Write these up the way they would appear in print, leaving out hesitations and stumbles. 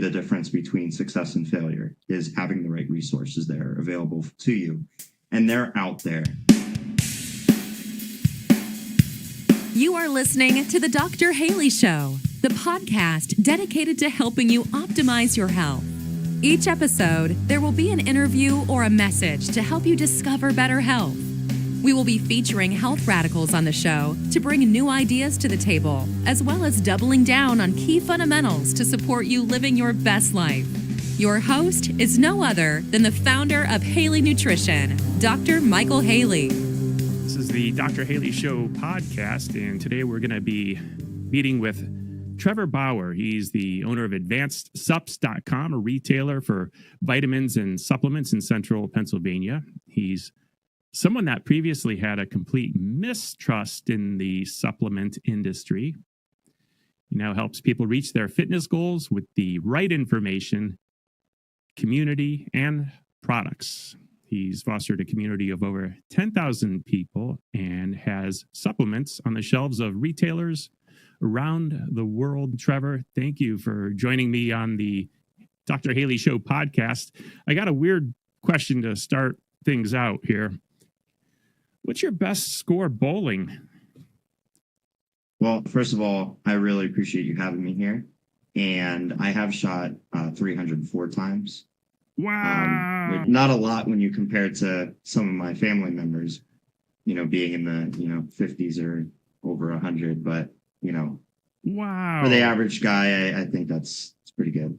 The difference between success and failure is having the right resources there available to you, and they're out there. You are listening to The Dr. Haley Show, the podcast dedicated to helping you optimize your health. Each episode, there will be an interview or a message to help you discover better health. We will be featuring health radicals on the show to bring new ideas to the table, as well as doubling down on key fundamentals to support you living your best life. Your host is no other than the founder of Haley Nutrition, Dr. Michael Haley. This is the Dr. Haley Show podcast, and today we're going to be meeting with Trevor Bower. He's the owner of AdvancedSups.com, a retailer for vitamins and supplements in central Pennsylvania. He's someone that previously had a complete mistrust in the supplement industry. He now helps people reach their fitness goals with the right information, community, and products. He's fostered a community of over 10,000 people and has supplements on the shelves of retailers around the world. Trevor, thank you for joining me on the Dr. Haley Show podcast. I got a weird question to start things out here. What's your best score bowling? Well, first of all, I really appreciate you having me here. And I have shot 304 times. Wow. Not a lot when you compare it to some of my family members, being in the, 50s or over 100. But, wow. For the average guy, I think it's pretty good.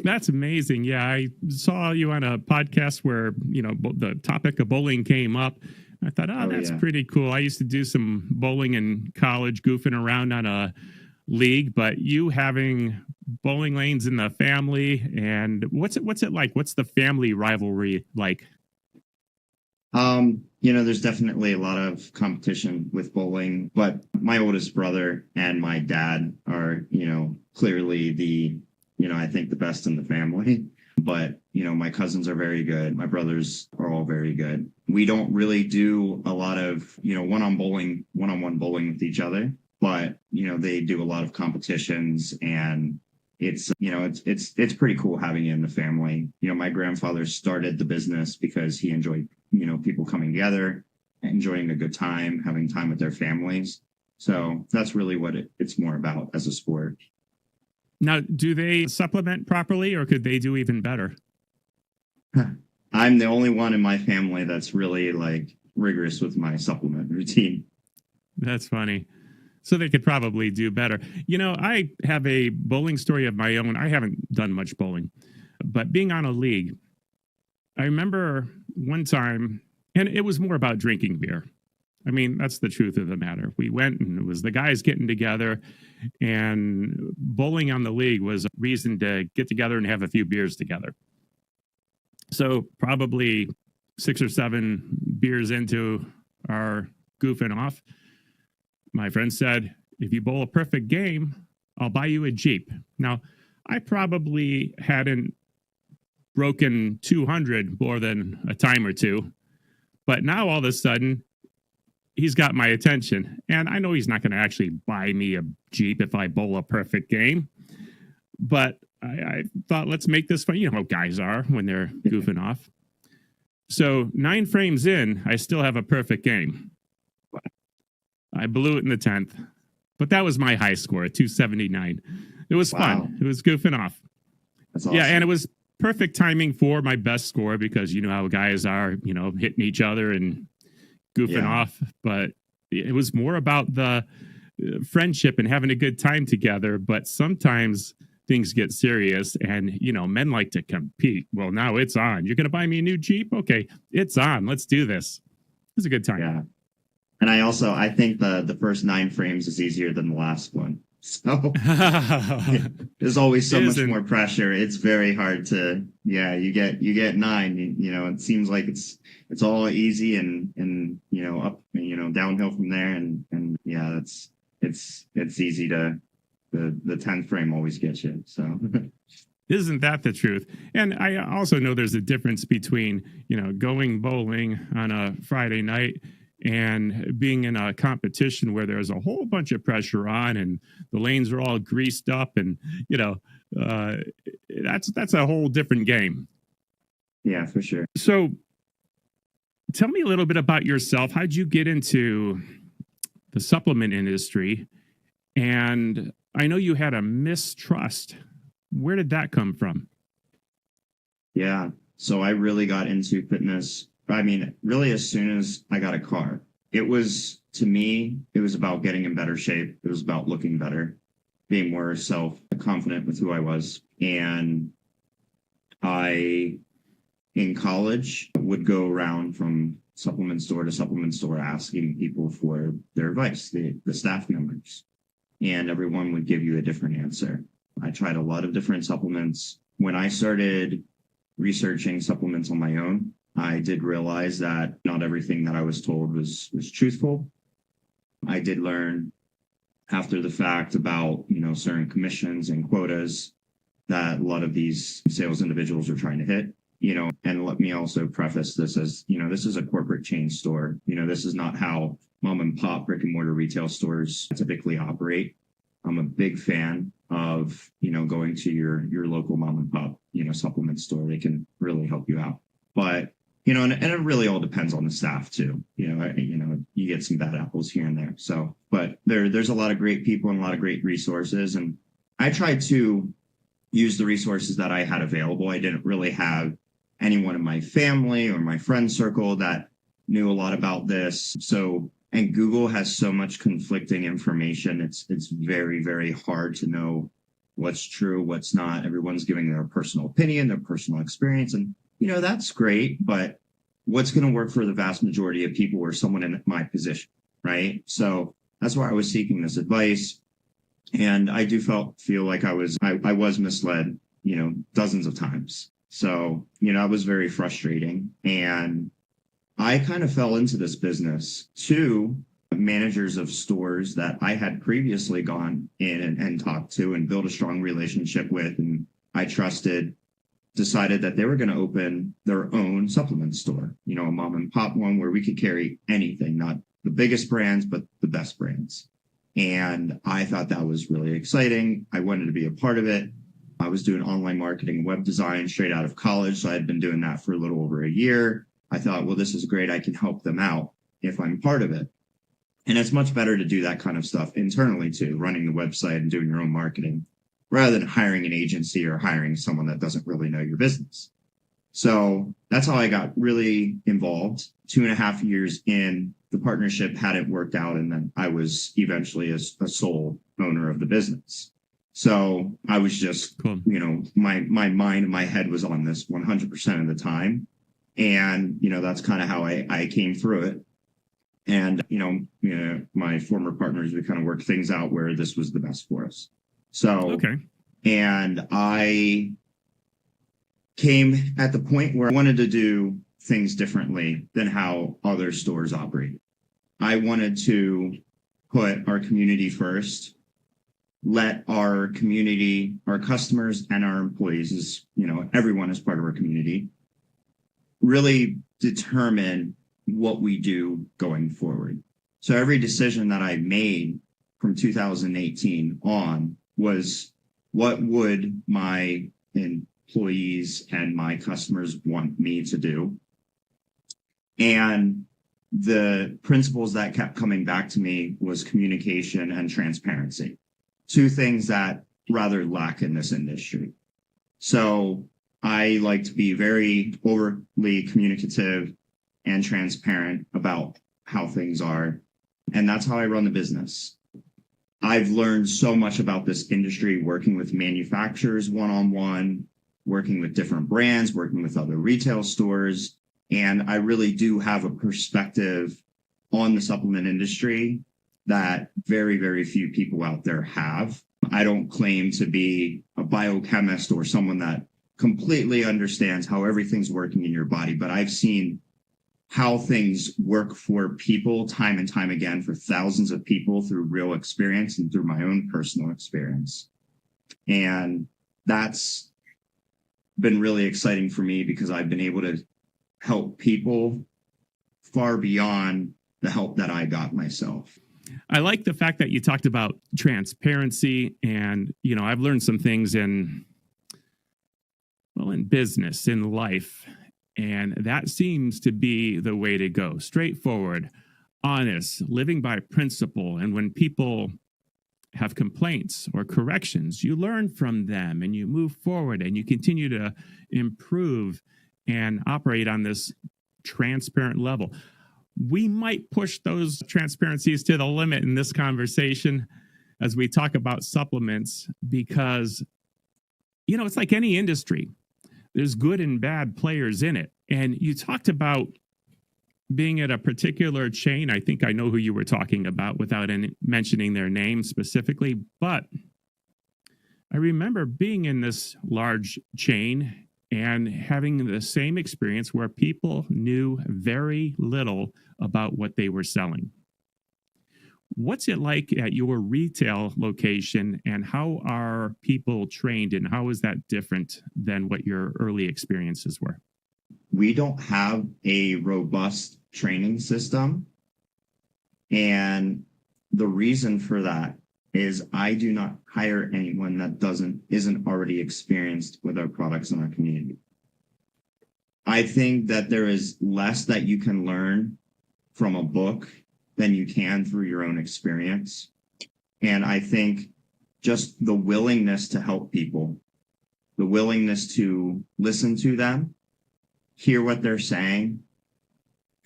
That's amazing. Yeah, I saw you on a podcast where, the topic of bowling came up. I thought, that's pretty cool. I used to do some bowling in college, goofing around on a league, but you having bowling lanes in the family, and what's it like? What's the family rivalry like? There's definitely a lot of competition with bowling, but my oldest brother and my dad are, clearly the, I think the best in the family. But, my cousins are very good. My brothers are all very good. We don't really do a lot of, one-on-one bowling with each other, but, they do a lot of competitions, and it's pretty cool having it in the family. My grandfather started the business because he enjoyed, people coming together, enjoying a good time, having time with their families. So that's really what it's more about as a sport. Now, do they supplement properly, or could they do even better? I'm the only one in my family that's really rigorous with my supplement routine. That's funny. So they could probably do better. I have a bowling story of my own. I haven't done much bowling, but being on a league, I remember one time, and it was more about drinking beer. I mean, that's the truth of the matter. We went, and it was the guys getting together, and bowling on the league was a reason to get together and have a few beers together. So probably 6 or 7 beers into our goofing off, my friend said, if you bowl a perfect game, I'll buy you a Jeep. Now, I probably hadn't broken 200 more than a time or two, but now all of a sudden, he's got my attention, and I know he's not going to actually buy me a Jeep if I bowl a perfect game, but I thought, let's make this fun. You know how guys are when they're goofing off. So 9 frames in, I still have a perfect game. I blew it in the 10th, but that was my high score at 279. It was fun. It was goofing off. That's awesome. Yeah, and it was perfect timing for my best score because you know how guys are, hitting each other and goofing off. But it was more about the friendship and having a good time together. But sometimes things get serious, and men like to compete. Well, now it's on. You're going to buy me a new Jeep? Okay, it's on. Let's do this. It was a good time. Yeah. And I think the first 9 frames is easier than the last one. So there's always so much more pressure. It's very hard to, you get 9, it seems like it's all easy and up, downhill from there. And it's easy to, the 10th frame always gets you. So isn't that the truth? And I also know there's a difference between, going bowling on a Friday night and being in a competition where there's a whole bunch of pressure on and the lanes are all greased up and, that's a whole different game. Yeah, for sure. So tell me a little bit about yourself. How'd you get into the supplement industry? And I know you had a mistrust. Where did that come from? Yeah. So I really got into fitness. I mean, really, as soon as I got a car, to me, it was about getting in better shape. It was about looking better, being more self-confident with who I was. And in college, would go around from supplement store to supplement store asking people for their advice, the staff members. And everyone would give you a different answer. I tried a lot of different supplements. When I started researching supplements on my own, I did realize that not everything that I was told was truthful. I did learn after the fact about, certain commissions and quotas that a lot of these sales individuals are trying to hit, and let me also preface this as, this is a corporate chain store. This is not how mom and pop brick and mortar retail stores typically operate. I'm a big fan of, going to your local mom and pop, supplement store. They can really help you out. But, and it really all depends on the staff too. You get some bad apples here and there. So, but there's a lot of great people and a lot of great resources. And I tried to use the resources that I had available. I didn't really have anyone in my family or my friend circle that knew a lot about this. So, and Google has so much conflicting information. It's very, very hard to know what's true, what's not. Everyone's giving their personal opinion, their personal experience. And, that's great, but what's going to work for the vast majority of people or someone in my position, right? So that's why I was seeking this advice. And I do feel like I was misled, dozens of times. So, it was very frustrating. And I kind of fell into this business. Two managers of stores that I had previously gone in and talked to and built a strong relationship with, and I trusted, decided that they were going to open their own supplement store, a mom and pop one where we could carry anything, not the biggest brands, but the best brands. And I thought that was really exciting. I wanted to be a part of it. I was doing online marketing and web design straight out of college. So I had been doing that for a little over a year. I thought, well, this is great. I can help them out if I'm part of it. And it's much better to do that kind of stuff internally too, running the website and doing your own marketing, rather than hiring an agency or hiring someone that doesn't really know your business. So that's how I got really involved. 2.5 years in, the partnership hadn't worked out, and then I was eventually a sole owner of the business. So I was just, cool. My mind and my head was on this 100% of the time. And, that's kind of how I came through it. And, my former partners, we kind of worked things out where this was the best for us. So, okay. And I came at the point where I wanted to do things differently than how other stores operate. I wanted to put our community first, let our community, our customers and our employees, everyone is part of our community, really determine what we do going forward. So every decision that I made from 2018 on was, what would my employees and my customers want me to do? And the principles that kept coming back to me was communication and transparency. Two things that rather lack in this industry. So I like to be very overly communicative and transparent about how things are. And that's how I run the business. I've learned so much about this industry, working with manufacturers one-on-one, working with different brands, working with other retail stores. And I really do have a perspective on the supplement industry that very, very few people out there have. I don't claim to be a biochemist or someone that completely understands how everything's working in your body, but I've seen how things work for people time and time again for thousands of people through real experience and through my own personal experience. And that's been really exciting for me because I've been able to help people far beyond the help that I got myself. I like the fact that you talked about transparency, and, I've learned some things in in business, in life. And that seems to be the way to go. Straightforward, honest, living by principle. And when people have complaints or corrections, you learn from them and you move forward and you continue to improve and operate on this transparent level. We might push those transparencies to the limit in this conversation as we talk about supplements, because, it's like any industry. There's good and bad players in it. And you talked about being at a particular chain. I think I know who you were talking about without mentioning their name specifically. But I remember being in this large chain and having the same experience where people knew very little about what they were selling. What's it like at your retail location, and how are people trained, and how is that different than what your early experiences were? We don't have a robust training system. And the reason for that is I do not hire anyone that isn't already experienced with our products in our community. I think that there is less that you can learn from a book than you can through your own experience. And I think just the willingness to help people, the willingness to listen to them, hear what they're saying,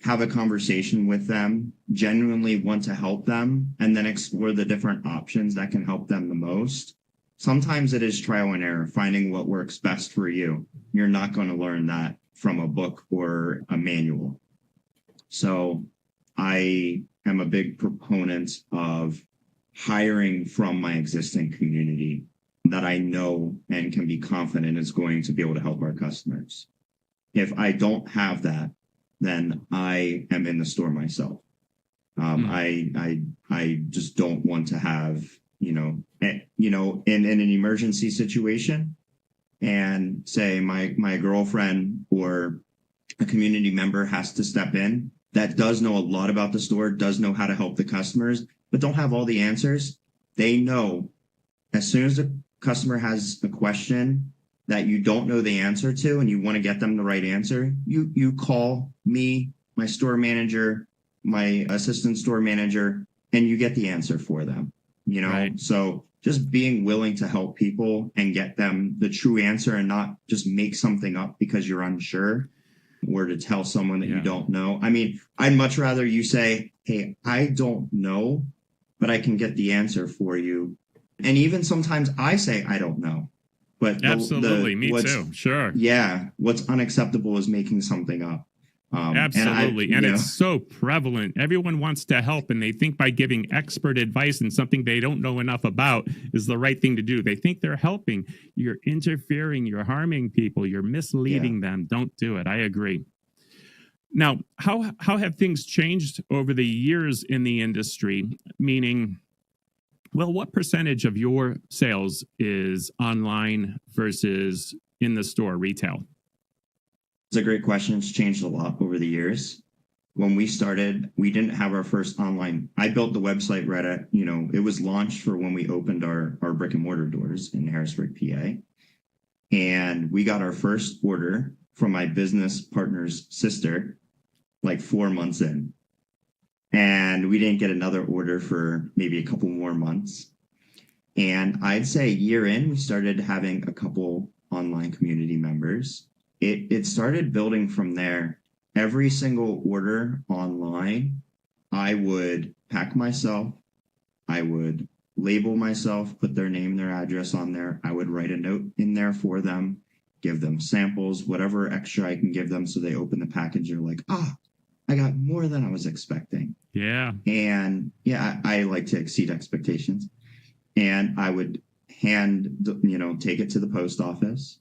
have a conversation with them, genuinely want to help them, and then explore the different options that can help them the most. Sometimes it is trial and error, finding what works best for you. You're not going to learn that from a book or a manual. So I am a big proponent of hiring from my existing community that I know and can be confident is going to be able to help our customers. If I don't have that, then I am in the store myself. I just don't want to have, in an emergency situation, and say my girlfriend or a community member has to step in that does know a lot about the store, does know how to help the customers, but don't have all the answers. They know as soon as the customer has a question that you don't know the answer to and you want to get them the right answer, you call me, my store manager, my assistant store manager, and you get the answer for them. Right. So just being willing to help people and get them the true answer and not just make something up because you're unsure, or to tell someone that you don't know. I mean, I'd much rather you say, hey, I don't know, but I can get the answer for you. And even sometimes I say, I don't know. But absolutely, me too. Sure. Yeah. What's unacceptable is making something up. Absolutely. And it's so prevalent. Everyone wants to help, and they think by giving expert advice in something they don't know enough about is the right thing to do. They think they're helping. You're interfering. You're harming people. You're misleading them. Don't do it. I agree. Now, how have things changed over the years in the industry? Meaning, well, what percentage of your sales is online versus in the store, retail? It's a great question. It's changed a lot over the years. When we started, we didn't have our first online. I built the website right at, it was launched for when we opened our brick and mortar doors in Harrisburg, PA. And we got our first order from my business partner's sister like 4 months in. And we didn't get another order for maybe a couple more months. And I'd say a year in, we started having a couple online community members. It started building from there. Every single order online, I would pack myself. I would label myself, put their name, their address on there. I would write a note in there for them, give them samples, whatever extra I can give them. So they open the package. They're like, I got more than I was expecting. Yeah. And I like to exceed expectations. And I would take it to the post office.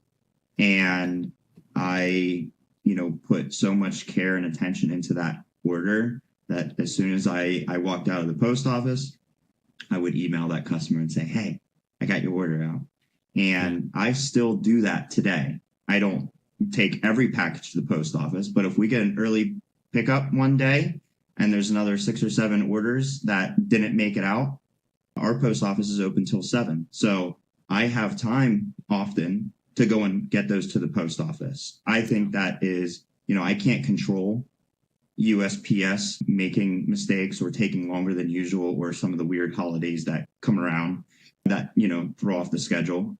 And I, put so much care and attention into that order that as soon as I walked out of the post office, I would email that customer and say, hey, I got your order out. And I still do that today. I don't take every package to the post office, but if we get an early pickup one day and there's another 6 or 7 orders that didn't make it out, our post office is open till 7. So I have time often to go and get those to the post office. I think that is, I can't control USPS making mistakes or taking longer than usual, or some of the weird holidays that come around that, throw off the schedule.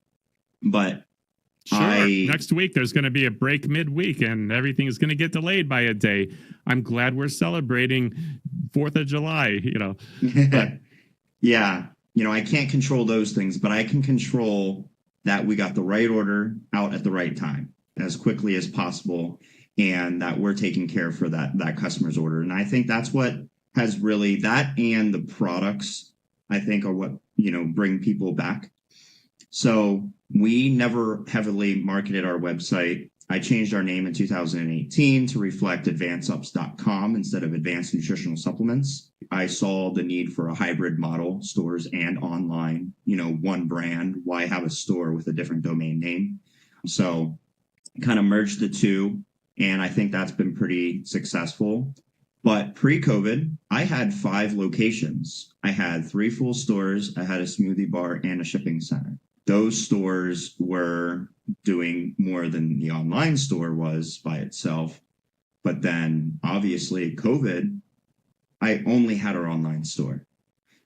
But sure, next week there's going to be a break midweek and everything is going to get delayed by a day. I'm glad we're celebrating 4th of July, But, yeah, I can't control those things, but I can control that we got the right order out at the right time as quickly as possible, and that we're taking care for that customer's order. And I think that's what has really, that and the products, I think, are what, bring people back. So we never heavily marketed our website. I changed our name in 2018 to reflect advanceups.com instead of Advanced Nutritional Supplements. I saw the need for a hybrid model, stores and online, one brand. Why have a store with a different domain name? So kind of merged the two, and I think that's been pretty successful. But pre-COVID, I had 5 locations. I had 3 full stores. I had a smoothie bar and a shipping center. Those stores were doing more than the online store was by itself. But then obviously COVID, I only had our online store.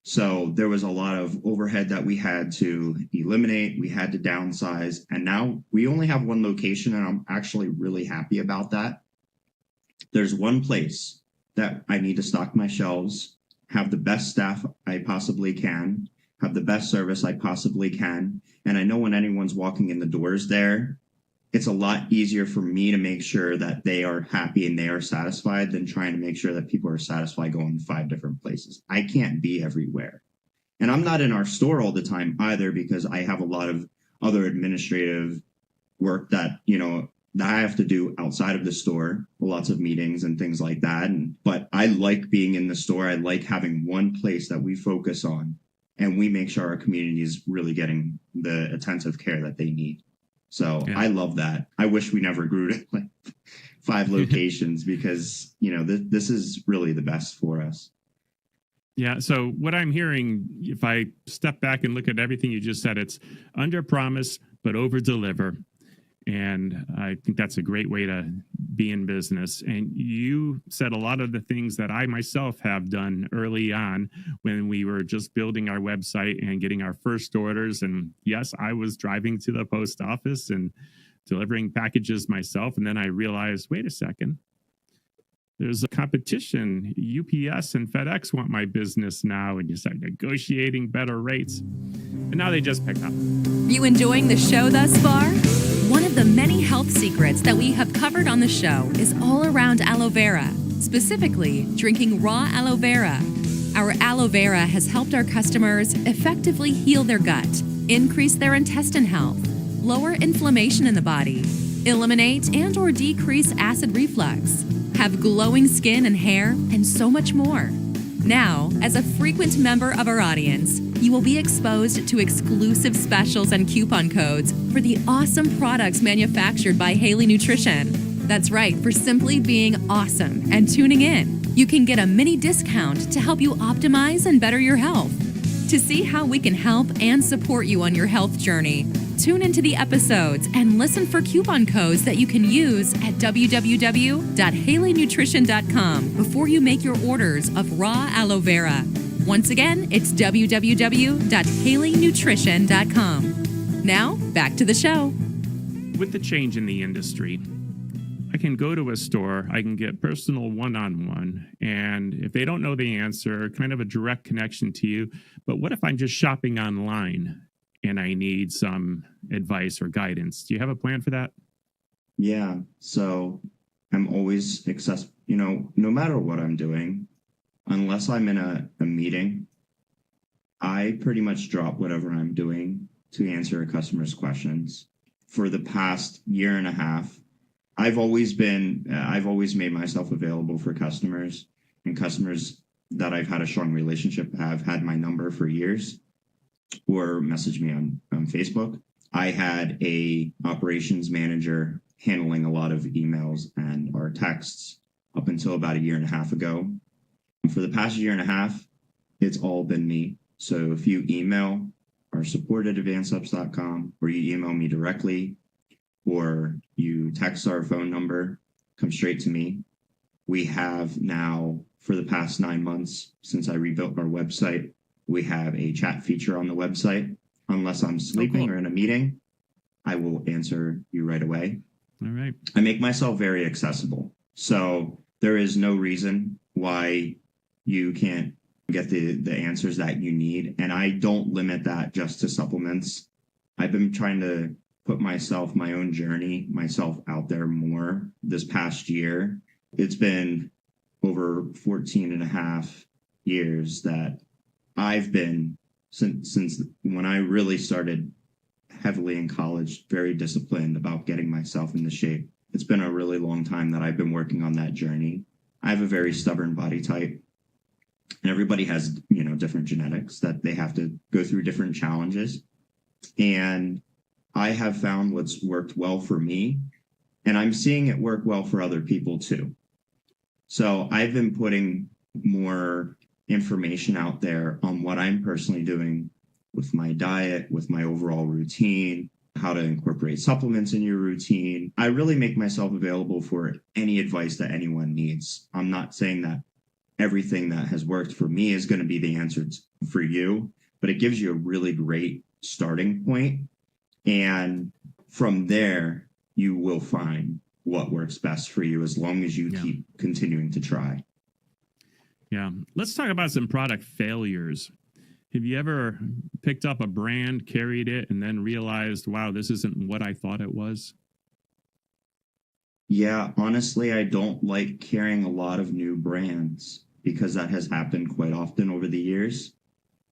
So there was a lot of overhead that we had to eliminate. We had to downsize. And now we only have 1 location, and I'm actually really happy about that. There's one place that I need to stock my shelves, have the best staff I possibly can, have the best service I possibly can. And I know when anyone's walking in the doors there, it's a lot easier for me to make sure that they are happy and they are satisfied than trying to make sure that people are satisfied going to 5 different places. I can't be everywhere. And I'm not in our store all the time either, because I have a lot of other administrative work that, that I have to do outside of the store, lots of meetings and things like that. But I like being in the store. I like having one place that we focus on, and we make sure our community is really getting the attentive care that they need. So yeah. I love that. I wish we never grew to 5 locations because, this is really the best for us. Yeah. So what I'm hearing, if I step back and look at everything you just said, it's under promise, but over deliver. And I think that's a great way to be in business. And you said a lot of the things that I myself have done early on when we were just building our website and getting our first orders. And yes, I was driving to the post office and delivering packages myself. And then I realized, wait a second, there's a competition. UPS and FedEx want my business now. And you start negotiating better rates. And now they just pick up. You enjoying the show thus far? One of the many health secrets that we have covered on the show is all around aloe vera, specifically drinking raw aloe vera. Our aloe vera has helped our customers effectively heal their gut, increase their intestine health, lower inflammation in the body, eliminate and or decrease acid reflux, have glowing skin and hair, and so much more. Now, as a frequent member of our audience, you will be exposed to exclusive specials and coupon codes for the awesome products manufactured by Haley Nutrition. That's right, for simply being awesome and tuning in, you can get a mini discount to help you optimize and better your health. To see how we can help and support you on your health journey, tune into the episodes and listen for coupon codes that you can use at www.haleynutrition.com before you make your orders of raw aloe vera. Once again, it's www.haleynutrition.com. Now, back to the show. With the change in the industry, I can go to a store, I can get personal one-on-one, and if they don't know the answer, kind of a direct connection to you. But what if I'm just shopping online and I need some advice or guidance? Do you have a plan for that? Yeah. So I'm always accessible, no matter what I'm doing, unless I'm in a meeting, I pretty much drop whatever I'm doing to answer a customer's questions. For the past year and a half, I've always made myself available for customers, and customers that I've had a strong relationship have had my number for years or message me on Facebook. I had a operations manager handling a lot of emails and our texts up until about a year and a half ago. For the past year and a half, it's all been me. So if you email our support at advanceups.com or you email me directly, or you text our phone number, come straight to me. We have now, for the past 9 months since I rebuilt our website, we have a chat feature on the website. Unless I'm sleeping or in a meeting, I will answer you right away. All right. I make myself very accessible. So there is no reason why you can't get the answers that you need. And I don't limit that just to supplements. I've been trying to put my own journey, myself out there more this past year. It's been over 14 and a half years that I've been, since when I really started heavily in college, very disciplined about getting myself into shape. It's been a really long time that I've been working on that journey. I have a very stubborn body type, and everybody has, different genetics that they have to go through different challenges. And I have found what's worked well for me, and I'm seeing it work well for other people too. So I've been putting more information out there on what I'm personally doing with my diet, with my overall routine, how to incorporate supplements in your routine. I really make myself available for any advice that anyone needs. I'm not saying that everything that has worked for me is going to be the answer for you, but it gives you a really great starting point. And from there, you will find what works best for you as long as you keep continuing to try. Yeah. Let's talk about some product failures. Have you ever picked up a brand, carried it, and then realized, wow, this isn't what I thought it was? Yeah, honestly, I don't like carrying a lot of new brands because that has happened quite often over the years.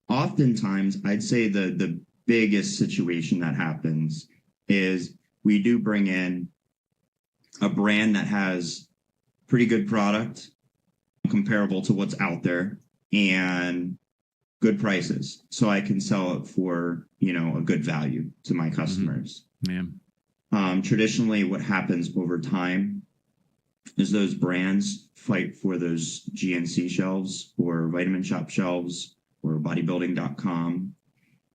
Oftentimes, I'd say the biggest situation that happens is we do bring in a brand that has pretty good product comparable to what's out there and good prices, so I can sell it for, a good value to my customers. Traditionally, what happens over time is those brands fight for those GNC shelves or Vitamin Shop shelves or bodybuilding.com,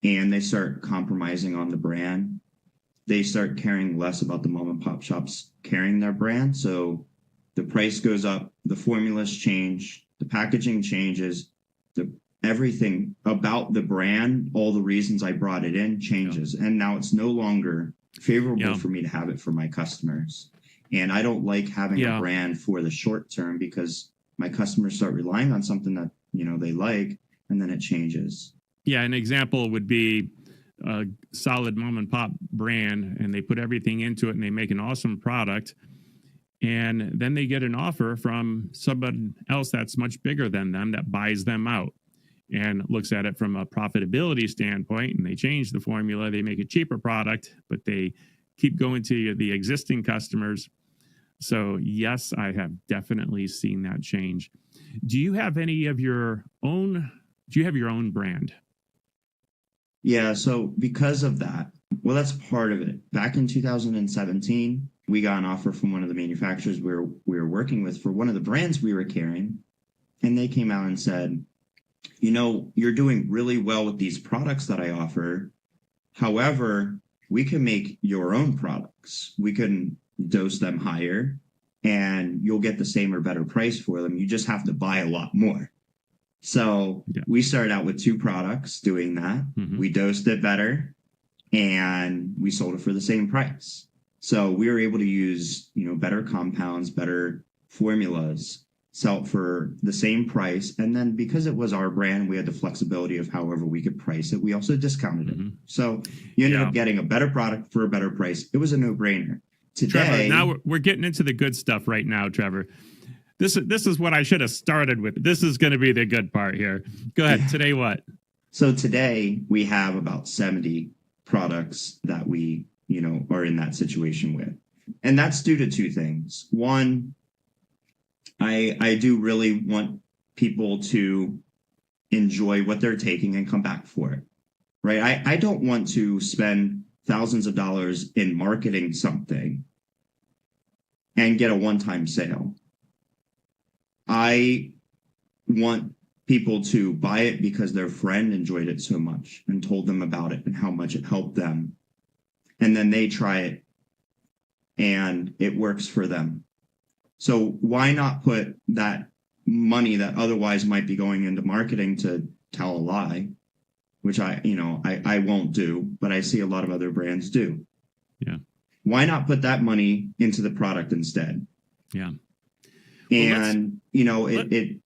and they start compromising on the brand. They start caring less about the mom and pop shops carrying their brand. So the price goes up, the formulas change, the packaging changes, everything about the brand, all the reasons I brought it in changes. And now it's no longer favorable for me to have it for my customers. And I don't like having a brand for the short term because my customers start relying on something that, they like, and then it changes. Yeah. An example would be a solid mom and pop brand, and they put everything into it and they make an awesome product. And then they get an offer from someone else that's much bigger than them that buys them out and looks at it from a profitability standpoint, and they change the formula. They make a cheaper product, but they keep going to the existing customers. So yes, I have definitely seen that change. Do you have your own brand? Yeah. So because of that, well, that's part of it. Back in 2017, we got an offer from one of the manufacturers we were working with for one of the brands we were carrying. And they came out and said, you're doing really well with these products that I offer. However, we can make your own products. We can dose them higher and you'll get the same or better price for them. You just have to buy a lot more. So we started out with 2 products doing that. We dosed it better and we sold it for the same price. So we were able to use, better compounds, better formulas, sell it for the same price. And then because it was our brand, we had the flexibility of however we could price it. We also discounted it. So you ended up getting a better product for a better price. It was a no-brainer. Trevor, Today, now we're getting into the good stuff right now, Trevor. This is what I should have started with. This is going to be the good part here. Go ahead. Today, what? So today we have about 70 products that we, are in that situation with. And that's due to 2 things. One, I do really want people to enjoy what they're taking and come back for it, right? I don't want to spend thousands of dollars in marketing something and get a one-time sale. I want people to buy it because their friend enjoyed it so much and told them about it and how much it helped them. And then they try it and it works for them. So why not put that money that otherwise might be going into marketing to tell a lie, which I won't do, but I see a lot of other brands do. Yeah. Why not put that money into the product instead? Yeah. And it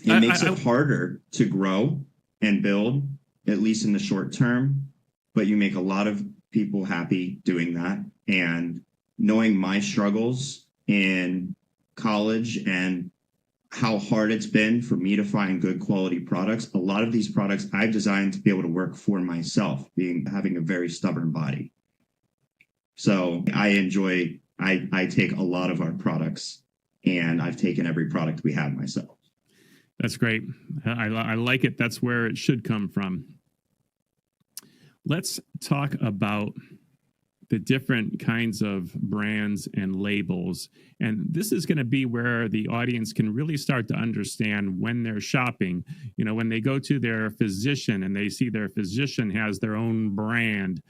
makes it harder to grow and build, at least in the short term, but you make a lot of people happy doing that. And knowing my struggles in college and how hard it's been for me to find good quality products, a lot of these products I've designed to be able to work for myself, having a very stubborn body. So I take a lot of our products, and I've taken every product we have myself. That's great. I like it. That's where it should come from. Let's talk about the different kinds of brands and labels. And this is going to be where the audience can really start to understand when they're shopping. When they go to their physician and they see their physician has their own brand,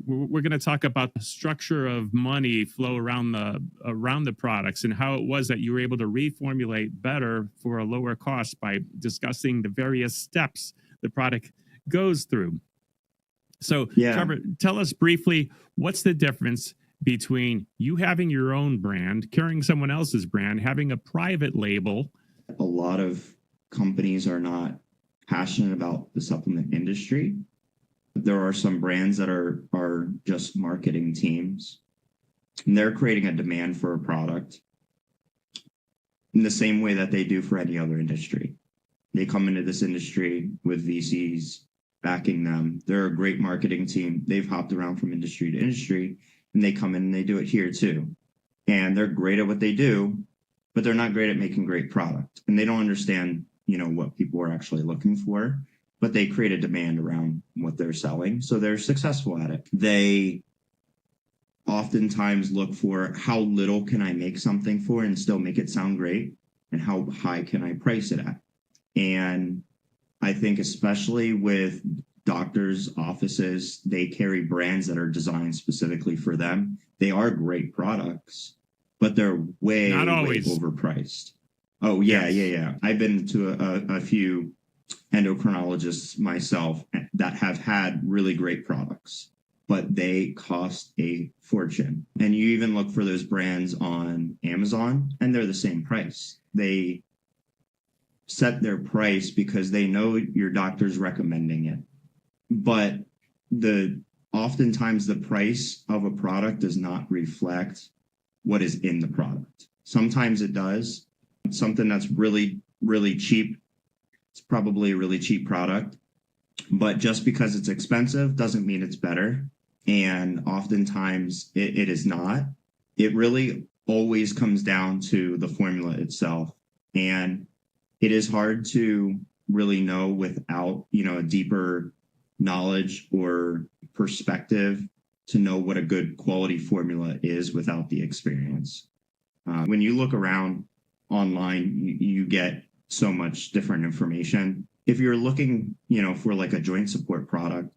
we're going to talk about the structure of money flow around the products and how it was that you were able to reformulate better for a lower cost by discussing the various steps the product goes through. So, yeah. Trevor, tell us briefly, what's the difference between you having your own brand, carrying someone else's brand, having a private label? A lot of companies are not passionate about the supplement industry. There are some brands that are just marketing teams, and they're creating a demand for a product in the same way that they do for any other industry. They come into this industry with VCs backing them. They're a great marketing team. They've hopped around from industry to industry, and they come in and they do it here too. And they're great at what they do, but they're not great at making great product. And they don't understand, what people are actually looking for, but they create a demand around what they're selling. So they're successful at it. They oftentimes look for how little can I make something for and still make it sound great, and how high can I price it at. And I think especially with doctors' offices, they carry brands that are designed specifically for them. They are great products, but they're way overpriced. Oh, yeah, yes. Yeah. I've been to a few endocrinologists myself that have had really great products, but they cost a fortune. And you even look for those brands on Amazon, and they're the same price. They set their price because they know your doctor's recommending it. But oftentimes the price of a product does not reflect what is in the product. Sometimes it does. Something that's really, really cheap, it's probably a really cheap product. But just because it's expensive doesn't mean it's better. And oftentimes it is not. It really always comes down to the formula itself. And it is hard to really know without, a deeper knowledge or perspective to know what a good quality formula is without the experience. When you look around online, you get so much different information. If you're looking, for like a joint support product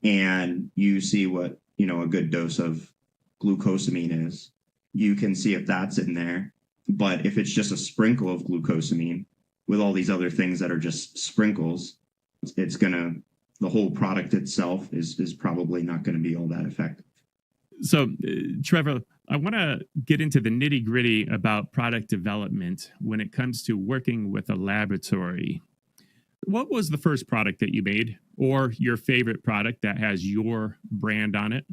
and you see what, a good dose of glucosamine is, you can see if that's in there. But if it's just a sprinkle of glucosamine with all these other things that are just sprinkles, the whole product itself is probably not going to be all that effective. So, Trevor, I want to get into the nitty gritty about product development when it comes to working with a laboratory. What was the first product that you made, or your favorite product that has your brand on it?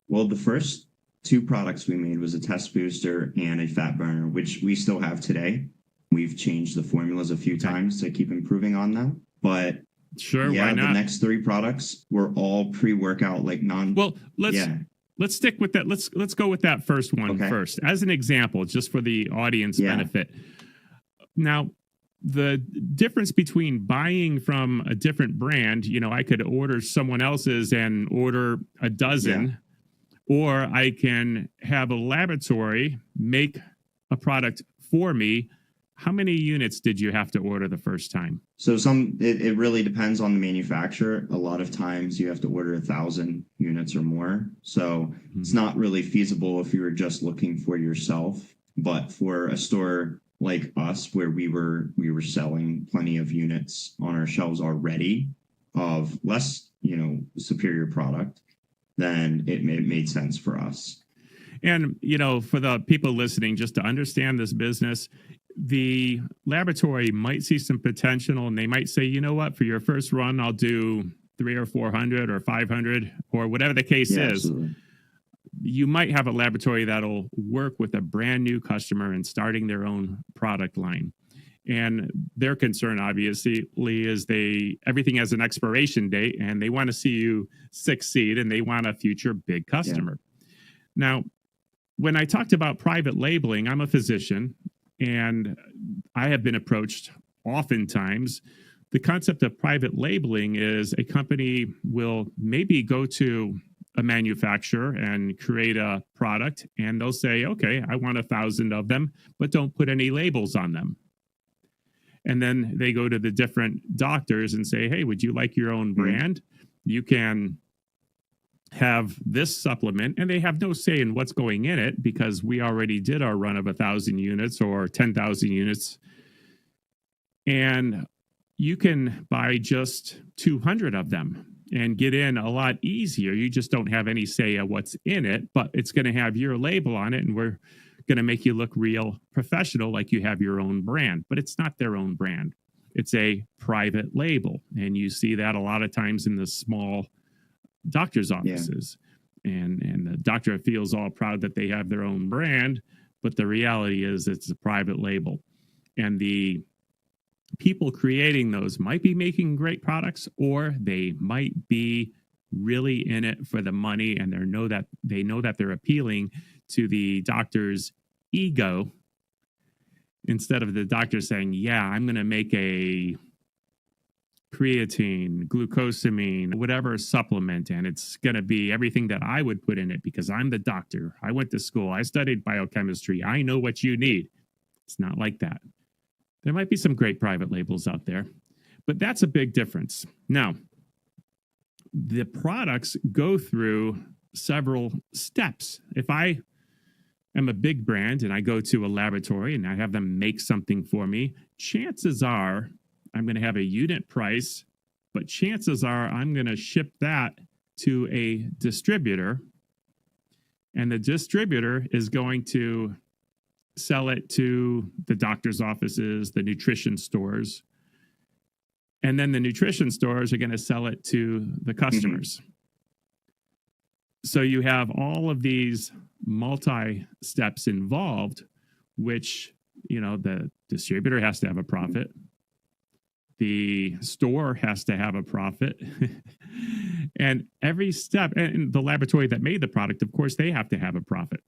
Well, the first two products we made was a test booster and a fat burner, which we still have today. We've changed the formulas a few times to keep improving on them. But sure, why not? The next three products were all pre-workout, like Well, let's stick with that. Let's go with that first one first, as an example, just for the audience benefit. Now, the difference between buying from a different brand, I could order someone else's and order a dozen, or I can have a laboratory make a product for me. How many units did you have to order the first time? So it really depends on the manufacturer. A lot of times you have to order 1,000 units or more. So it's not really feasible if you were just looking for yourself. But for a store like us, where we were selling plenty of units on our shelves already of less, superior product, then it made sense for us. And, for the people listening, just to understand this business, the laboratory might see some potential and they might say, you know what, for your first run, I'll do 300 or 400 or 500 or whatever the case is. Absolutely. You might have a laboratory that'll work with a brand new customer and starting their own product line. And their concern, obviously, is everything has an expiration date and they want to see you succeed and they want a future big customer. Yeah. Now, when I talked about private labeling, I'm a physician and I have been approached oftentimes. The concept of private labeling is a company will maybe go to a manufacturer and create a product and they'll say, okay, I want 1,000 of them, but don't put any labels on them. And then they go to the different doctors and say, hey, would you like your own brand? You can have this supplement, and they have no say in what's going in it because we already did our run of 1,000 units or 10,000 units. And you can buy just 200 of them and get in a lot easier. You just don't have any say of what's in it, but it's going to have your label on it, and we're going to make you look real professional like you have your own brand. But it's not their own brand. It's a private label. And you see that a lot of times in the small doctor's offices. Yeah. And the doctor feels all proud that they have their own brand, but the reality is it's a private label. And the people creating those might be making great products, or they might be really in it for the money, and they know that they're appealing to the doctor's ego instead of the doctor saying, yeah, I'm going to make a creatine, glucosamine, whatever supplement, and it's going to be everything that I would put in it because I'm the doctor. I went to school. I studied biochemistry. I know what you need. It's not like that. There might be some great private labels out there, but that's a big difference. Now, the products go through several steps. If I am a big brand and I go to a laboratory and I have them make something for me, chances are I'm going to have a unit price, but chances are I'm going to ship that to a distributor, and the distributor is going to sell it to the doctor's offices, the nutrition stores, and then the nutrition stores are going to sell it to the customers. Mm-hmm. So you have all of these multi-steps involved, which, the distributor has to have a profit. The store has to have a profit. And every step, and the laboratory that made the product, of course, they have to have a profit.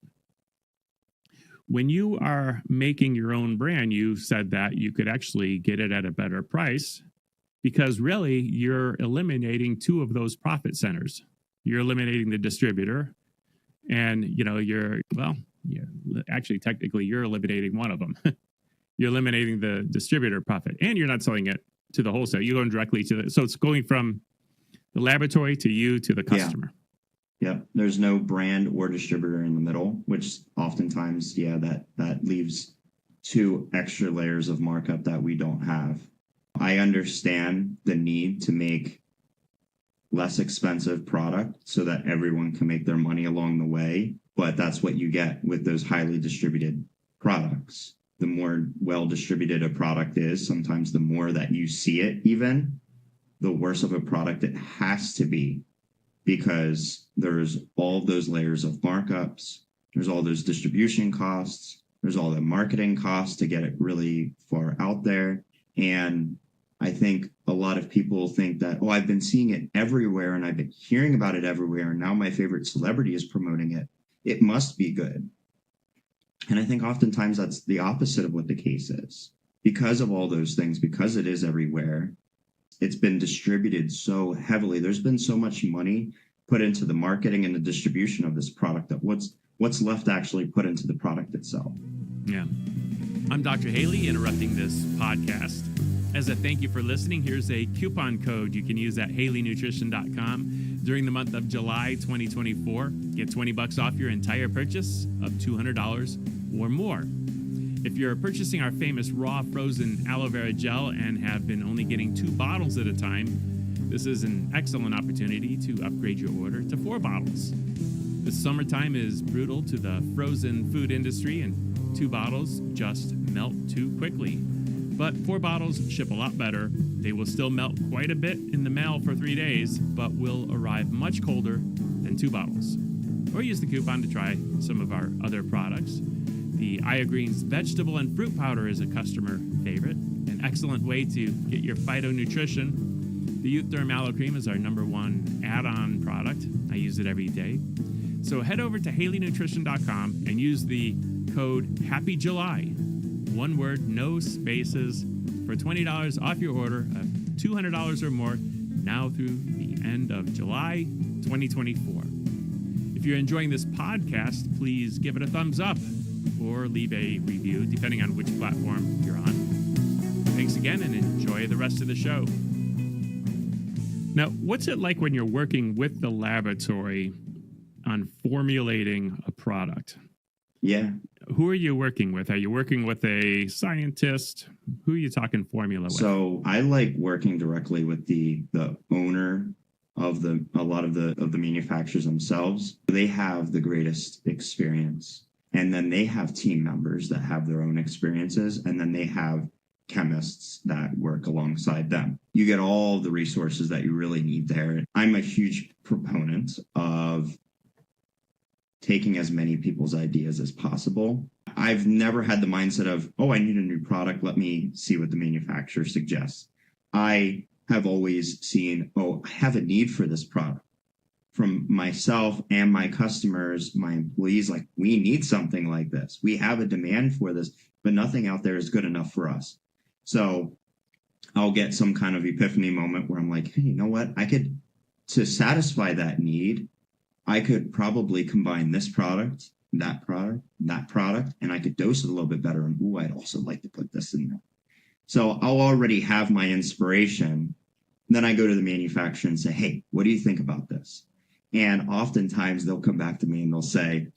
When you are making your own brand, you said that you could actually get it at a better price because really you're eliminating two of those profit centers. You're eliminating the distributor and, technically you're eliminating one of them. You're eliminating the distributor profit and you're not selling it to the wholesale. You're going directly to so it's going from the laboratory to you to the customer. Yeah. There's no brand or distributor in the middle, which oftentimes, that leaves 2 extra layers of markup that we don't have. I understand the need to make less expensive product so that everyone can make their money along the way, but that's what you get with those highly distributed products. The more well-distributed a product is, sometimes the more that you see it even, the worse of a product it has to be because there's all those layers of markups, there's all those distribution costs, there's all the marketing costs to get it really far out there. And I think a lot of people think that, I've been seeing it everywhere and I've been hearing about it everywhere, and now my favorite celebrity is promoting it. It must be good. And I think oftentimes that's the opposite of what the case is. Because of all those things, because it is everywhere, it's been distributed so heavily. There's been so much money put into the marketing and the distribution of this product that what's left actually put into the product itself. Yeah. I'm Dr. Haley, interrupting this podcast. As a thank you for listening, here's a coupon code you can use at HaleyNutrition.com during the month of July 2024. Get $20 off your entire purchase of $200 or more. If you're purchasing our famous raw frozen aloe vera gel and have been only getting 2 bottles at a time, this is an excellent opportunity to upgrade your order to 4 bottles. The summertime is brutal to the frozen food industry, and 2 bottles just melt too quickly. But 4 bottles ship a lot better. They will still melt quite a bit in the mail for 3 days, but will arrive much colder than 2 bottles. Or use the coupon to try some of our other products. The iAgreens vegetable and fruit powder is a customer favorite, an excellent way to get your phytonutrition. The Youth Derm Aloe Cream is our #1 add-on product. I use it every day. So head over to HaleyNutrition.com and use the code HAPPYJULY, one word, no spaces, for $20 off your order of $200 or more now through the end of July 2024. If you're enjoying this podcast, please give it a thumbs up or leave a review, depending on which platform you're on. Thanks again, and enjoy the rest of the show. Now, what's it like when you're working with the laboratory on formulating a product? Yeah. Who are you working with? Are you working with a scientist? Who are you talking formula with? So I like working directly with the owner of a lot of the manufacturers themselves. They have the greatest experience. And then they have team members that have their own experiences. And then they have chemists that work alongside them. You get all the resources that you really need there. I'm a huge proponent of taking as many people's ideas as possible. I've never had the mindset of, oh, I need a new product. Let me see what the manufacturer suggests. I have always seen, oh, I have a need for this product. From myself and my customers, my employees, like, we need something like this. We have a demand for this, but nothing out there is good enough for us. So I'll get some kind of epiphany moment where I'm like, hey, you know what? To satisfy that need, I could probably combine this product, that product, and I could dose it a little bit better. And ooh, I'd also like to put this in there. So I'll already have my inspiration. Then I go to the manufacturer and say, hey, what do you think about this? And oftentimes they'll come back to me and they'll say,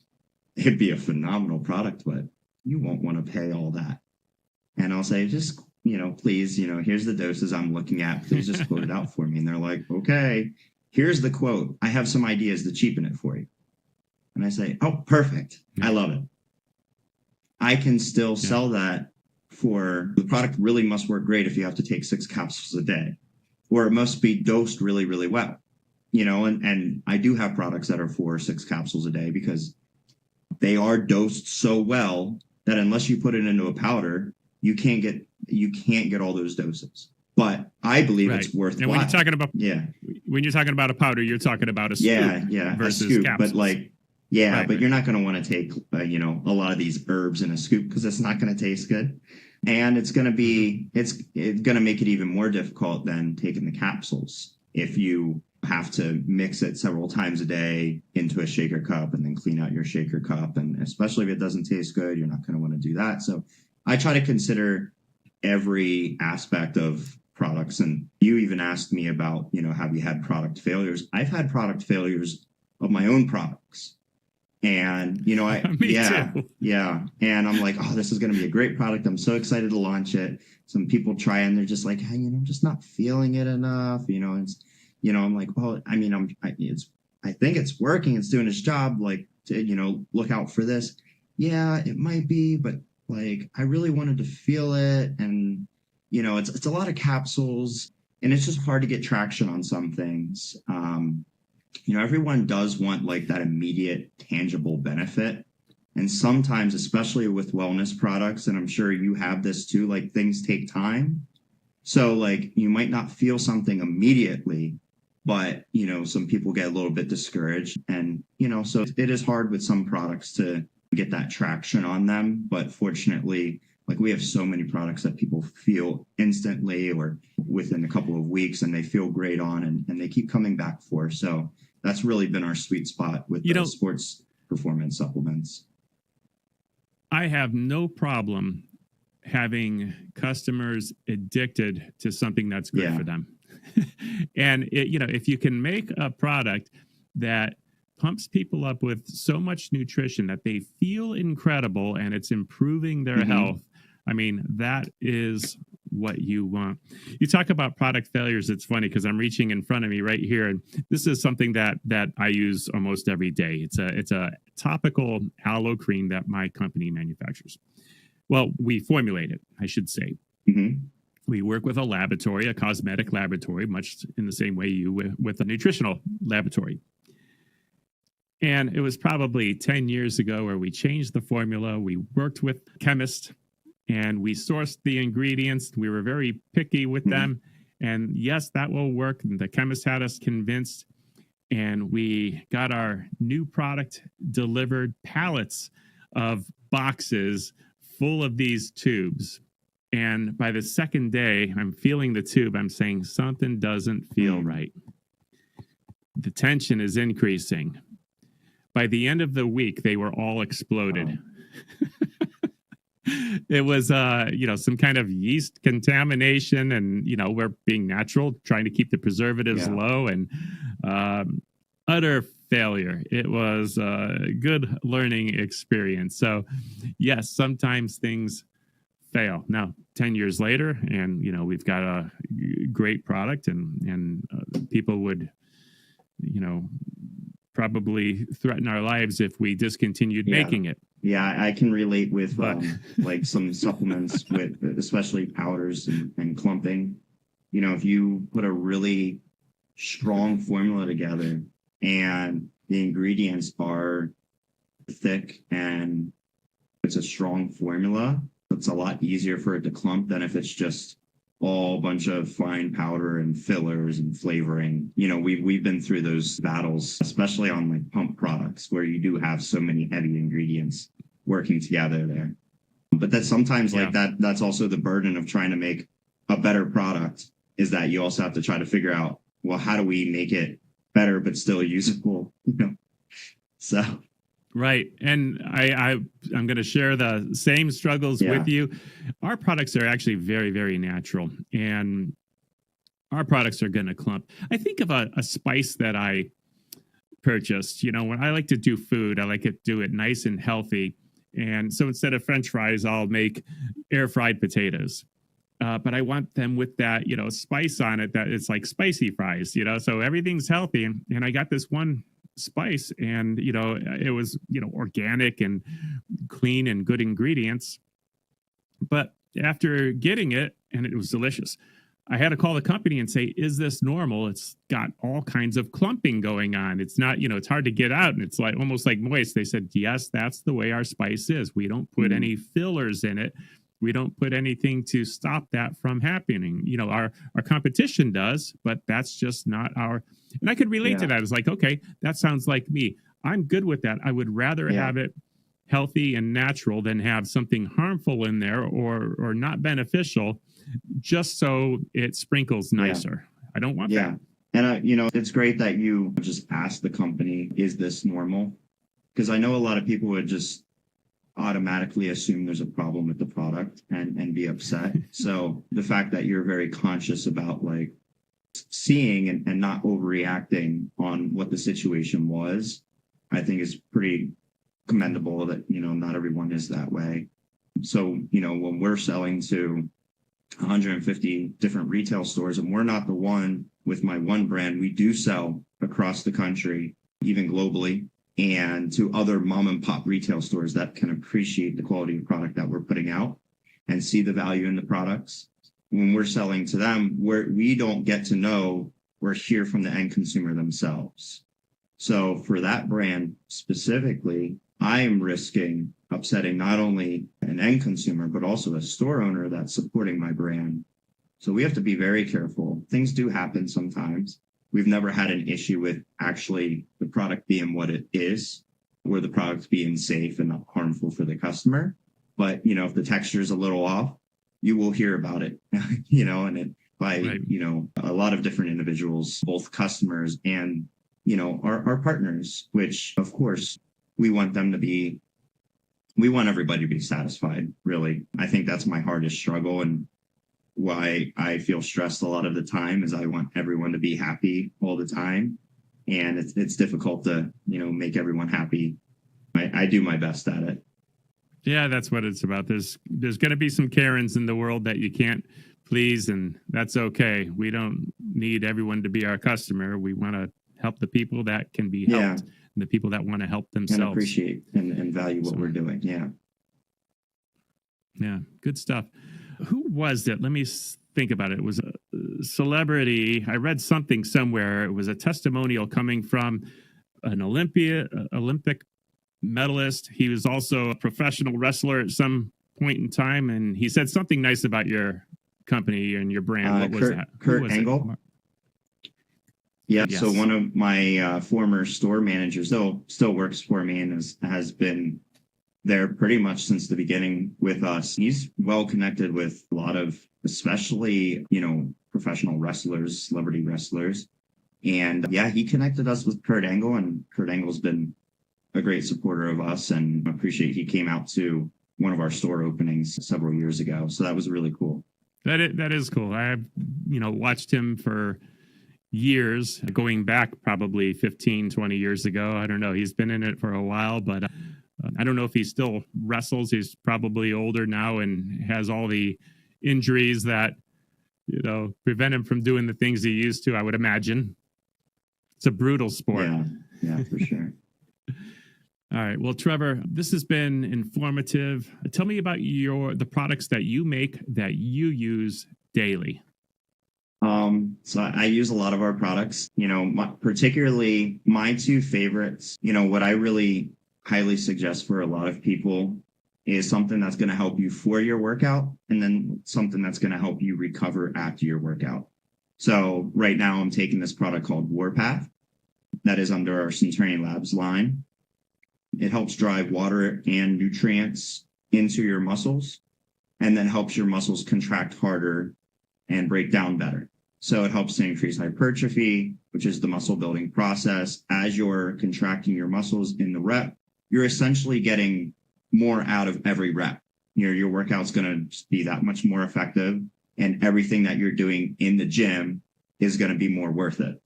it'd be a phenomenal product, but you won't want to pay all that. And I'll say, just, please, here's the doses I'm looking at. Please just quote it out for me. And they're like, okay. Here's the quote. I have some ideas to cheapen it for you. And I say, oh, perfect. I love it. I can still sell that for the product. Really must work great if you have to take 6 capsules a day, or it must be dosed really, really well. And I do have products that are 4 or 6 capsules a day because they are dosed so well that unless you put it into a powder, you can't get all those doses. But I believe it's worthwhile. And when you're talking about a powder, you're talking about a scoop versus a scoop. capsules. But you're not going to want to take a lot of these herbs in a scoop because it's not going to taste good, and it's going to make it even more difficult than taking the capsules if you have to mix it several times a day into a shaker cup and then clean out your shaker cup, and especially if it doesn't taste good, you're not going to want to do that. So I try to consider every aspect of products. And you even asked me about, have you had product failures? I've had product failures of my own products. And, too. And I'm like, oh, this is going to be a great product. I'm so excited to launch it. Some people try and they're just like, hey, I'm just not feeling it enough. I'm like, well, I think it's working. It's doing its job. Like, look out for this. Yeah, it might be, but like, I really wanted to feel it. And, it's a lot of capsules, and it's just hard to get traction on some things. Everyone does want like that immediate tangible benefit. And sometimes, especially with wellness products, and I'm sure you have this too, like, things take time. So like, you might not feel something immediately, but, some people get a little bit discouraged, and, so it is hard with some products to get that traction on them. But fortunately, like, we have so many products that people feel instantly or within a couple of weeks, and they feel great on, and they keep coming back for. So that's really been our sweet spot with the sports performance supplements. I have no problem having customers addicted to something that's good Yeah. for them. And if you can make a product that pumps people up with so much nutrition that they feel incredible and it's improving their Mhm. health, I mean, that is what you want. You talk about product failures. It's funny because I'm reaching in front of me right here, and this is something that I use almost every day. It's a topical aloe cream that my company manufactures. Well, we formulate it, I should say. Mhm. We work with a laboratory, a cosmetic laboratory, much in the same way you with a nutritional laboratory. And it was probably 10 years ago where we changed the formula. We worked with chemists and we sourced the ingredients. We were very picky with Mhm. them. And yes, that will work. And the chemist had us convinced. And we got our new product delivered, pallets of boxes full of these tubes. And by the second day, I'm feeling the tube. I'm saying something doesn't feel right. The tension is increasing. By the end of the week, they were all exploded. It was, some kind of yeast contamination, and we're being natural, trying to keep the preservatives low, and utter failure. It was a good learning experience. So, yes, sometimes things fail. Now, 10 years later, and we've got a great product, and people would, probably threaten our lives if we discontinued making it. Yeah, I can relate with But like some supplements with especially powders and clumping. If you put a really strong formula together and the ingredients are thick and it's a strong formula, it's a lot easier for it to clump than if it's just all bunch of fine powder and fillers and flavoring. We've been through those battles, especially on like pump products where you do have so many heavy ingredients working together there. But that's sometimes like that's also the burden of trying to make a better product, is that you also have to try to figure out, well, how do we make it better but still usable? So right. And I'm going to share the same struggles with you. Our products are actually very, very natural, and our products are going to clump. I think of a spice that I purchased. When I like to do food, I like to do it nice and healthy. And so instead of French fries, I'll make air fried potatoes. But I want them with that, spice on it, that it's like spicy fries, so everything's healthy. And I got this one spice, and it was organic and clean and good ingredients. But after getting it, and it was delicious, I had to call the company and say, is this normal? It's got all kinds of clumping going on. It's not, it's hard to get out, and it's like almost like moist. They said, yes, that's the way our spice is. We don't put any fillers in it. We don't put anything to stop that from happening. Our competition does, but that's just not our. And I could relate to that. It's like, okay, that sounds like me. I'm good with that. I would rather have it healthy and natural than have something harmful in there or not beneficial, just so it sprinkles nicer. I don't want that. And it's great that you just asked the company, is this normal? Because I know a lot of people would just automatically assume there's a problem with the product and be upset. So the fact that you're very conscious about like seeing and not overreacting on what the situation was, I think is pretty commendable. That not everyone is that way. So when we're selling to 150 different retail stores, and we're not the one with my one brand, we do sell across the country, even globally, and to other mom and pop retail stores that can appreciate the quality of product that we're putting out and see the value in the products. When we're selling to them, we don't get to know, we're hear from the end consumer themselves. So for that brand specifically, I am risking upsetting not only an end consumer, but also a store owner that's supporting my brand. So we have to be very careful. Things do happen sometimes. We've never had an issue with actually the product being what it is, or the product being safe and not harmful for the customer. But, if the texture is a little off, you will hear about it, and it by, a lot of different individuals, both customers and, our partners, which of course we want them to be we want everybody to be satisfied, really. I think that's my hardest struggle, and why I feel stressed a lot of the time is I want everyone to be happy all the time. And it's difficult to, make everyone happy. I do my best at it. Yeah, that's what it's about. There's going to be some Karens in the world that you can't please, and that's okay. We don't need everyone to be our customer. We want to help the people that can be helped, and the people that want to help themselves. And appreciate and value what we're doing. Yeah. Yeah, good stuff. Who was it? Let me think about it. It was a celebrity. I read something somewhere. It was a testimonial coming from an Olympic medalist. He was also a professional wrestler at some point in time, and he said something nice about your company and your brand. What was that? Kurt Angle. Yeah. Yes. So one of my former store managers still works for me and has been there pretty much since the beginning with us. He's well connected with a lot of, especially, professional wrestlers, celebrity wrestlers. And he connected us with Kurt Angle, and Kurt Angle's been a great supporter of us, and appreciate he came out to one of our store openings several years ago. So that was really cool. That is cool. I've, watched him for years, going back probably 15, 20 years ago. I don't know. He's been in it for a while, but I don't know if he still wrestles. He's probably older now and has all the injuries that, prevent him from doing the things he used to, I would imagine. It's a brutal sport. Yeah, for sure. All right. Well, Trevor, this has been informative. Tell me about the products that you make that you use daily. So I use a lot of our products, particularly my two favorites. What I really highly suggest for a lot of people is something that's going to help you for your workout, and then something that's going to help you recover after your workout. So right now I'm taking this product called Warpath that is under our Centurion Labs line. It helps drive water and nutrients into your muscles, and then helps your muscles contract harder and break down better. So it helps to increase hypertrophy, which is the muscle building process. As you're contracting your muscles in the rep, you're essentially getting more out of every rep. Your workout's going to be that much more effective, and everything that you're doing in the gym is going to be more worth it.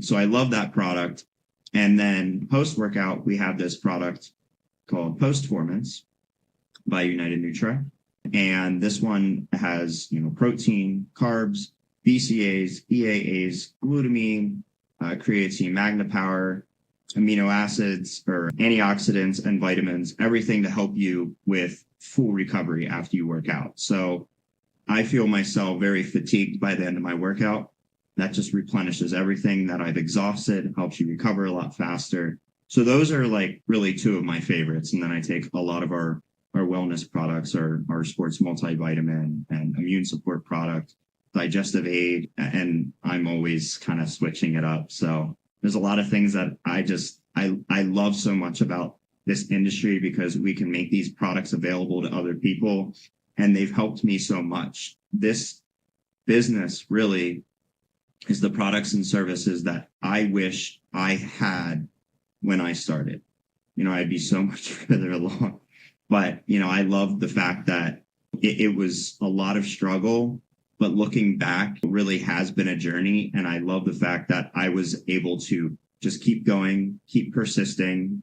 So I love that product. And then post-workout, we have this product called Postformance by United Nutra. And this one has, protein, carbs, BCAAs, EAAs, glutamine, creatine, MagnaPower, amino acids or antioxidants and vitamins, everything to help you with full recovery after you work out. So I feel myself very fatigued by the end of my workout. That just replenishes everything that I've exhausted, helps you recover a lot faster. So those are like really two of my favorites. And then I take a lot of our wellness products, our sports multivitamin and immune support product, digestive aid, and I'm always kind of switching it up. So there's a lot of things that I love so much about this industry, because we can make these products available to other people, and they've helped me so much. This business really is the products and services that I wish I had when I started. I'd be so much further along. But, I love the fact that it was a lot of struggle, but looking back, it really has been a journey. And I love the fact that I was able to just keep going, keep persisting.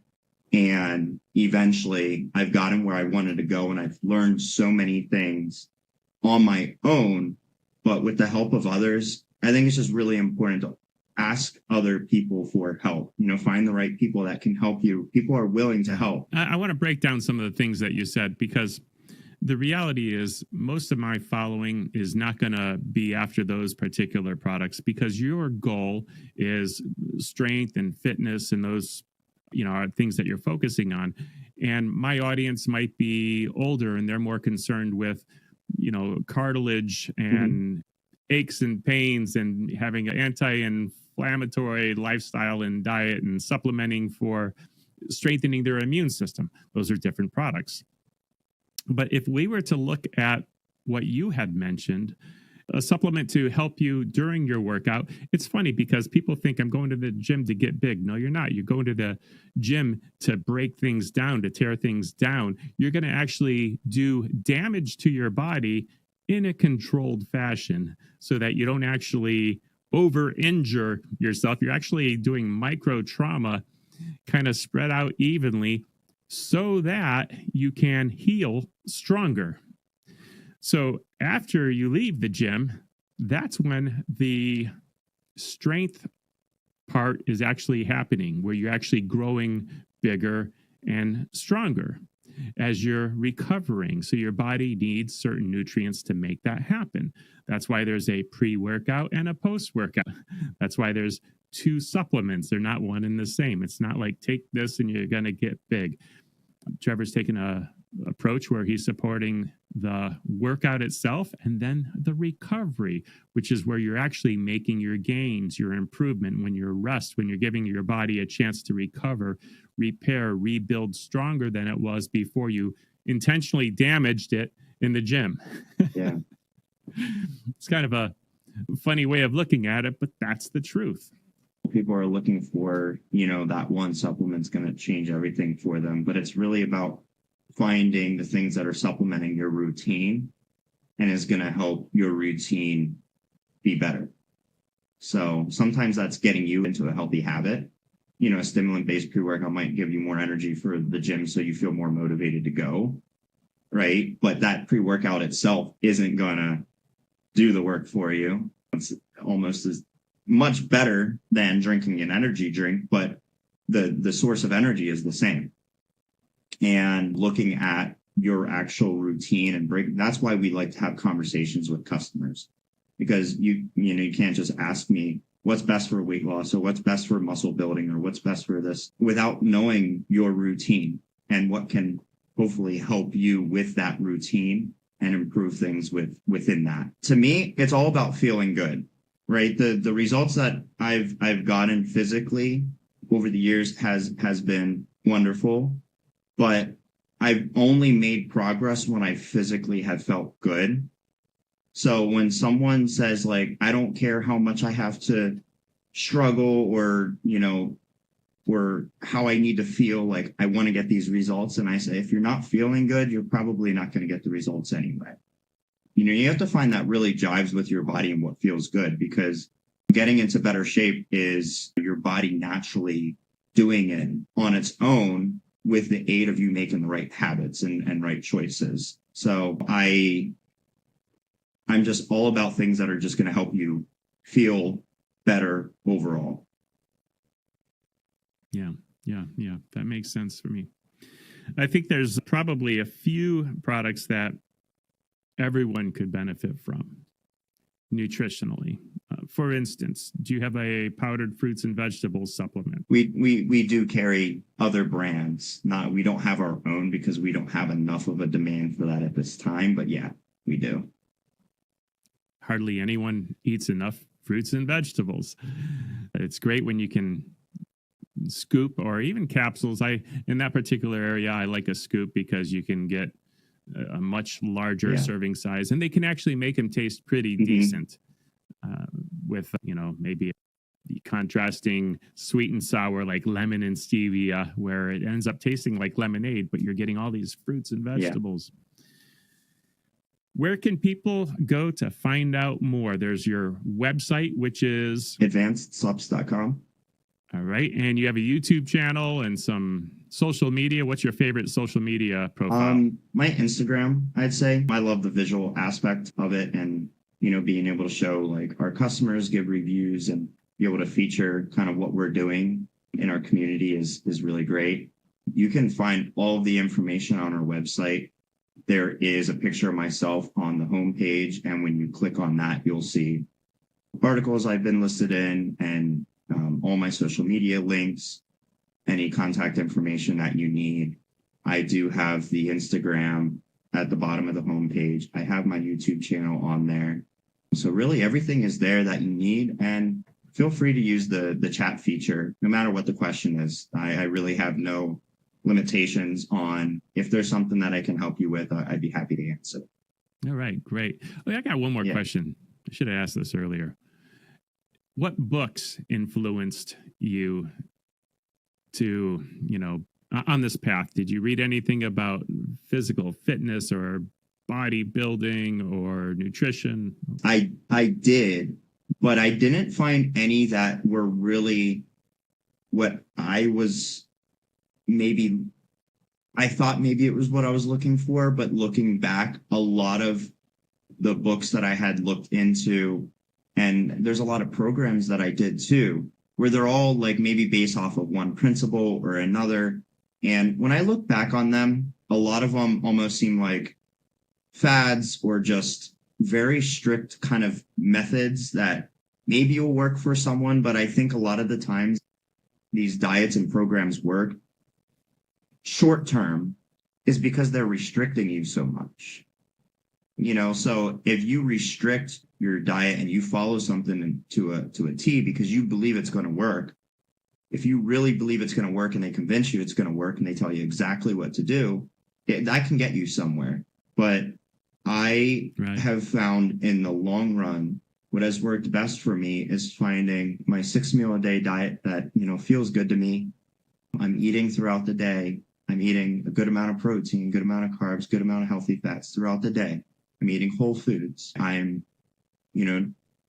And eventually I've gotten where I wanted to go. And I've learned so many things on my own, but with the help of others. I think it's just really important to ask other people for help, find the right people that can help you. People are willing to help. I want to break down some of the things that you said, because the reality is most of my following is not going to be after those particular products, because your goal is strength and fitness, and those, are things that you're focusing on. And my audience might be older, and they're more concerned with, cartilage and aches and pains, and having an anti-inflammatory lifestyle and diet, and supplementing for strengthening their immune system. Those are different products. But if we were to look at what you had mentioned, a supplement to help you during your workout. It's funny because people think I'm going to the gym to get big. No, you're not. You're going to the gym to break things down, to tear things down. You're going to actually do damage to your body in a controlled fashion so that you don't actually over injure yourself. You're actually doing micro trauma kind of spread out evenly so that you can heal stronger. So after you leave the gym, that's when the strength part is actually happening, where you're actually growing bigger and stronger as you're recovering. So your body needs certain nutrients to make that happen. That's why there's a pre-workout and a post-workout. That's why there's two supplements. They're not one and the same. It's not like take this and you're going to get big. Trevor's taken a approach where he's supporting the workout itself and then the recovery, which is where you're actually making your gains, your improvement, when you're rest, when you're giving your body a chance to recover, repair, rebuild stronger than it was before you intentionally damaged it in the gym. Yeah. It's kind of a funny way of looking at it, but that's the truth. People are looking for, that one supplement's going to change everything for them, but it's really about finding the things that are supplementing your routine and is going to help your routine be better. So sometimes that's getting you into a healthy habit. A stimulant-based pre-workout might give you more energy for the gym so you feel more motivated to go, right? But that pre-workout itself isn't going to do the work for you. It's almost as much better than drinking an energy drink, but the source of energy is the same. And looking at your actual routine and that's why we like to have conversations with customers, because you can't just ask me what's best for weight loss or what's best for muscle building or what's best for this without knowing your routine and what can hopefully help you with that routine and improve things within that. To me, it's all about feeling good, right? The results that I've gotten physically over the years has been wonderful, but I've only made progress when I physically have felt good. So when someone says like, I don't care how much I have to struggle or how I need to feel, like I want to get these results. And I say, if you're not feeling good, you're probably not going to get the results anyway. You have to find that really jives with your body and what feels good, because getting into better shape is your body naturally doing it on its own with the aid of you making the right habits and right choices. So I'm just all about things that are just going to help you feel better overall. Yeah. That makes sense for me. I think there's probably a few products that everyone could benefit from nutritionally. For instance, do you have a powdered fruits and vegetables supplement? We do carry other brands. We don't have our own because we don't have enough of a demand for that at this time. But yeah, we do. Hardly anyone eats enough fruits and vegetables. It's great when you can scoop or even capsules. In that particular area, I like a scoop because you can get a much larger serving size, and they can actually make them taste pretty decent with, maybe the contrasting sweet and sour like lemon and stevia, where it ends up tasting like lemonade, but you're getting all these fruits and vegetables. Where can people go to find out more? There's your website, which is advancedsubs.com. All right. And you have a YouTube channel and some social media. What's your favorite social media profile? My Instagram, I'd say. I love the visual aspect of it, and, being able to show like our customers, give reviews, and be able to feature kind of what we're doing in our community is really great. You can find all of the information on our website. There is a picture of myself on the homepage, and when you click on that, you'll see articles I've been listed in and all my social media links, any contact information that you need. I do have the Instagram at the bottom of the homepage. I have my YouTube channel on there. So really everything is there that you need, and feel free to use the chat feature, no matter what the question is. I really have no limitations on if there's something that I can help you with. I'd be happy to answer. All right, great. I got one more question. I should have asked this earlier. What books influenced you to, on this path? Did you read anything about physical fitness or bodybuilding or nutrition? I did, but I didn't find any that were really what I thought maybe it was what I was looking for, but looking back, a lot of the books that I had looked into, and there's a lot of programs that I did too, where they're all like maybe based off of one principle or another. And when I look back on them, a lot of them almost seem like fads or just very strict kind of methods that maybe will work for someone. But I think a lot of the times these diets and programs work short term is because they're restricting you so much. So if you restrict your diet and you follow something to a T because you believe it's going to work, if you really believe it's going to work and they convince you it's going to work and they tell you exactly what to do, that can get you somewhere. But I have found in the long run, what has worked best for me is finding my 6 meal a day diet that, feels good to me. I'm eating throughout the day. I'm eating a good amount of protein, good amount of carbs, good amount of healthy fats throughout the day. I'm eating whole foods. I'm,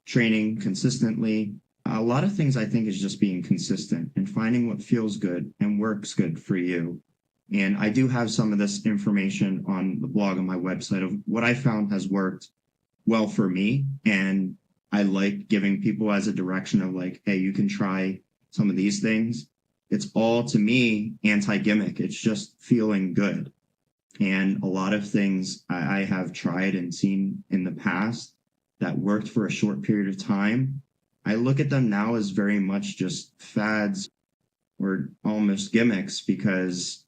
training consistently. A lot of things I think is just being consistent and finding what feels good and works good for you. And I do have some of this information on the blog on my website of what I found has worked well for me. And I like giving people as a direction of like, hey, you can try some of these things. It's all, to me, anti-gimmick. It's just feeling good. And a lot of things I have tried and seen in the past that worked for a short period of time, I look at them now as very much just fads or almost gimmicks, because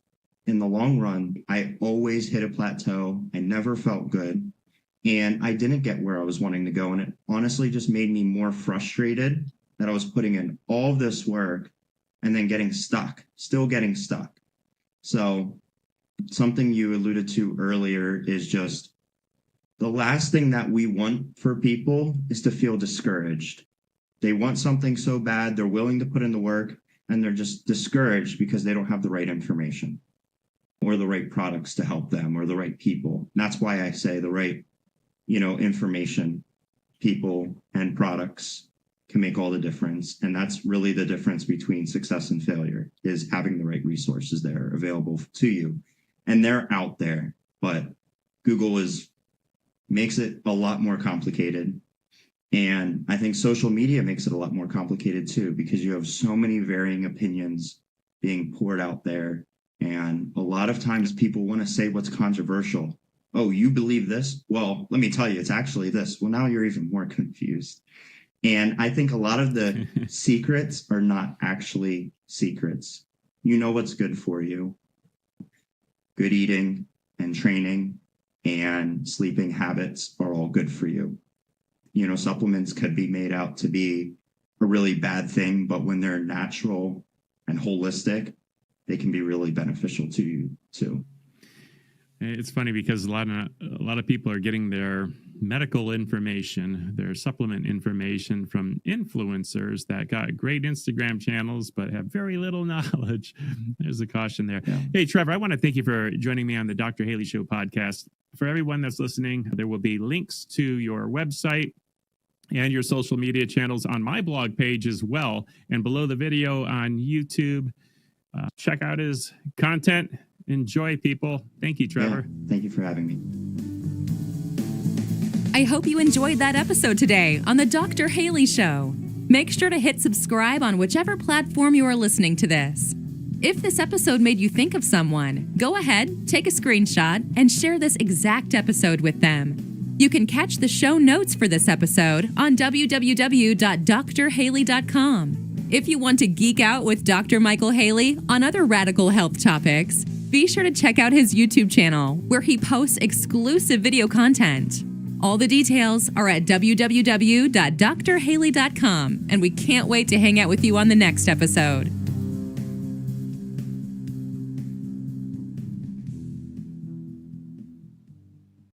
in the long run, I always hit a plateau. I never felt good. And I didn't get where I was wanting to go. And it honestly just made me more frustrated that I was putting in all this work and then still getting stuck. So something you alluded to earlier is just the last thing that we want for people is to feel discouraged. They want something so bad, they're willing to put in the work, and they're just discouraged because they don't have the right information or the right products to help them or the right people. And that's why I say the right, information, people, and products can make all the difference. And that's really the difference between success and failure, is having the right resources there available to you. And they're out there, but Google makes it a lot more complicated. And I think social media makes it a lot more complicated too, because you have so many varying opinions being poured out there. And a lot of times people want to say what's controversial. Oh, you believe this? Well, let me tell you, it's actually this. Well, now you're even more confused. And I think a lot of the secrets are not actually secrets. You know what's good for you. Good eating and training and sleeping habits are all good for you. Supplements could be made out to be a really bad thing, but when they're natural and holistic, they can be really beneficial to you too. It's funny because a lot of people are getting their medical information, their supplement information from influencers that got great Instagram channels but have very little knowledge. There's a caution there. Yeah. Hey, Trevor, I want to thank you for joining me on the Dr. Haley Show podcast. For everyone that's listening, there will be links to your website and your social media channels on my blog page as well, and below the video on YouTube. Check out his content. Enjoy, people. Thank you, Trevor. Yeah, thank you for having me. I hope you enjoyed that episode today on the Dr. Haley Show. Make sure to hit subscribe on whichever platform you are listening to this. If this episode made you think of someone, go ahead, take a screenshot, and share this exact episode with them. You can catch the show notes for this episode on www.drhaley.com. If you want to geek out with Dr. Michael Haley on other radical health topics, be sure to check out his YouTube channel, where he posts exclusive video content. All the details are at www.drhaley.com, and we can't wait to hang out with you on the next episode.